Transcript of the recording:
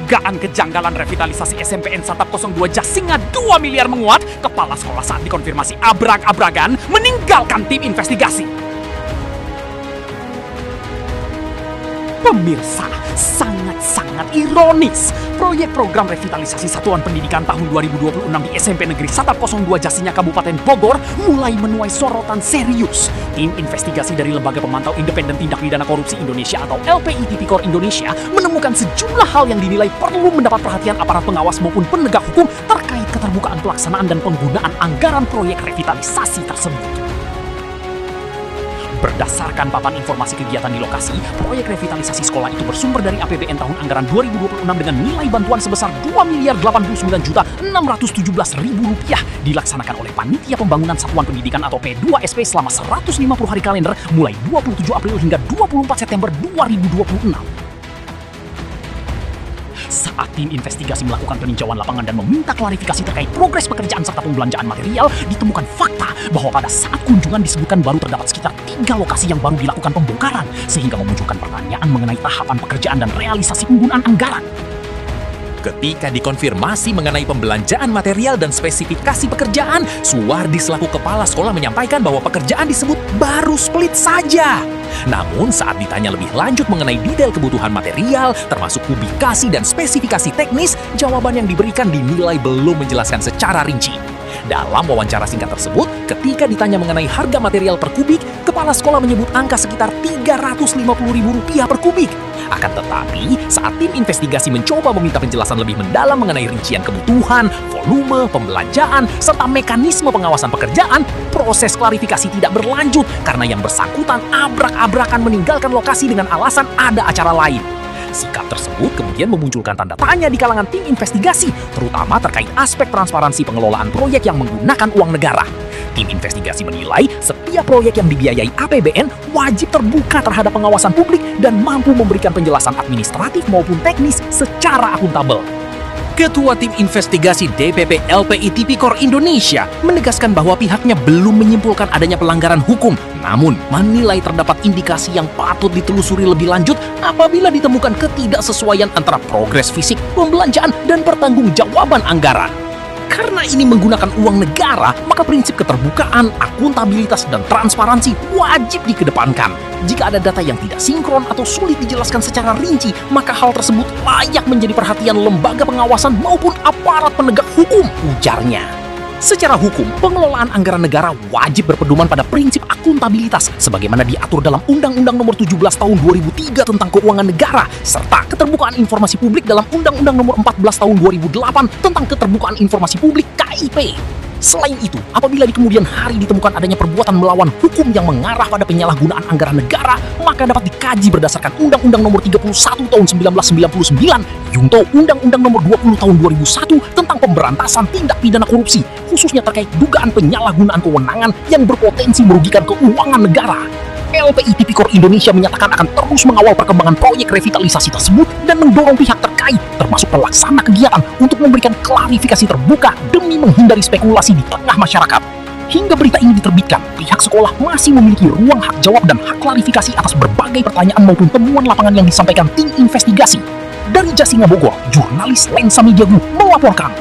Dugaan kejanggalan revitalisasi SMPN Satap 02 Jasinga 2 miliar menguat, kepala sekolah saat dikonfirmasi abrag-abragan meninggalkan tim investigasi. Pemirsa, sangat-sangat ironis. Proyek program revitalisasi satuan pendidikan tahun 2026 di SMP Negeri Satap 02 Jasinga Kabupaten Bogor mulai menuai sorotan serius. Tim investigasi dari Lembaga Pemantau Independen Tindak Pidana Korupsi Indonesia atau LPI Tipikor Indonesia menemukan sejumlah hal yang dinilai perlu mendapat perhatian aparat pengawas maupun penegak hukum terkait keterbukaan pelaksanaan dan penggunaan anggaran proyek revitalisasi tersebut. Berdasarkan papan informasi kegiatan di lokasi, proyek revitalisasi sekolah itu bersumber dari APBN tahun anggaran 2026 dengan nilai bantuan sebesar Rp2.089.617.000 dilaksanakan oleh Panitia Pembangunan Satuan Pendidikan atau P2SP selama 150 hari kalender mulai 27 April hingga 24 September 2026. Saat tim investigasi melakukan peninjauan lapangan dan meminta klarifikasi terkait progres pekerjaan serta pembelanjaan material, ditemukan fakta bahwa pada saat kunjungan disebutkan baru terdapat sekitar 3 lokasi yang baru dilakukan pembongkaran, sehingga memunculkan pertanyaan mengenai tahapan pekerjaan dan realisasi penggunaan anggaran. Ketika dikonfirmasi mengenai pembelanjaan material dan spesifikasi pekerjaan, Suwardi selaku kepala sekolah menyampaikan bahwa pekerjaan disebut baru split saja. Namun saat ditanya lebih lanjut mengenai detail kebutuhan material, termasuk ubikasi dan spesifikasi teknis, jawaban yang diberikan dinilai belum menjelaskan secara rinci. Dalam wawancara singkat tersebut, ketika ditanya mengenai harga material per kubik, kepala sekolah menyebut angka sekitar Rp350.000 per kubik. Akan tetapi, saat tim investigasi mencoba meminta penjelasan lebih mendalam mengenai rincian kebutuhan, volume, pembelanjaan, serta mekanisme pengawasan pekerjaan, proses klarifikasi tidak berlanjut karena yang bersangkutan abrak-abrakan meninggalkan lokasi dengan alasan ada acara lain. Sikap tersebut kemudian memunculkan tanda tanya di kalangan tim investigasi, terutama terkait aspek transparansi pengelolaan proyek yang menggunakan uang negara. Tim investigasi menilai setiap proyek yang dibiayai APBN wajib terbuka terhadap pengawasan publik dan mampu memberikan penjelasan administratif maupun teknis secara akuntabel. Ketua Tim Investigasi DPP LPI Tipikor Indonesia menegaskan bahwa pihaknya belum menyimpulkan adanya pelanggaran hukum, namun menilai terdapat indikasi yang patut ditelusuri lebih lanjut apabila ditemukan ketidaksesuaian antara progres fisik, pembelanjaan, dan pertanggungjawaban anggaran. Karena ini menggunakan uang negara, maka prinsip keterbukaan, akuntabilitas, dan transparansi wajib dikedepankan. Jika ada data yang tidak sinkron atau sulit dijelaskan secara rinci, maka hal tersebut layak menjadi perhatian lembaga pengawasan maupun aparat penegak hukum, ujarnya. Secara hukum, pengelolaan anggaran negara wajib berpedoman pada prinsip akuntabilitas sebagaimana diatur dalam Undang-Undang Nomor 17 Tahun 2003 tentang Keuangan Negara serta keterbukaan informasi publik dalam Undang-Undang Nomor 14 Tahun 2008 tentang keterbukaan informasi publik KIP. Selain itu, apabila di kemudian hari ditemukan adanya perbuatan melawan hukum yang mengarah pada penyalahgunaan anggaran negara, maka dapat dikaji berdasarkan Undang-Undang Nomor 31 Tahun 1999, Junto Undang-Undang Nomor 20 Tahun 2001 tentang pemberantasan tindak pidana korupsi, khususnya terkait dugaan penyalahgunaan kewenangan yang berpotensi merugikan keuangan negara. LPI Tipikor Indonesia menyatakan akan terus mengawal perkembangan proyek revitalisasi tersebut dan mendorong pihak terkait, termasuk pelaksana kegiatan, untuk memberikan klarifikasi terbuka demi menghindari spekulasi di tengah masyarakat. Hingga berita ini diterbitkan, pihak sekolah masih memiliki ruang hak jawab dan hak klarifikasi atas berbagai pertanyaan maupun temuan lapangan yang disampaikan tim investigasi. Dari Jasinga Bogor, jurnalis Lensa Media Group melaporkan.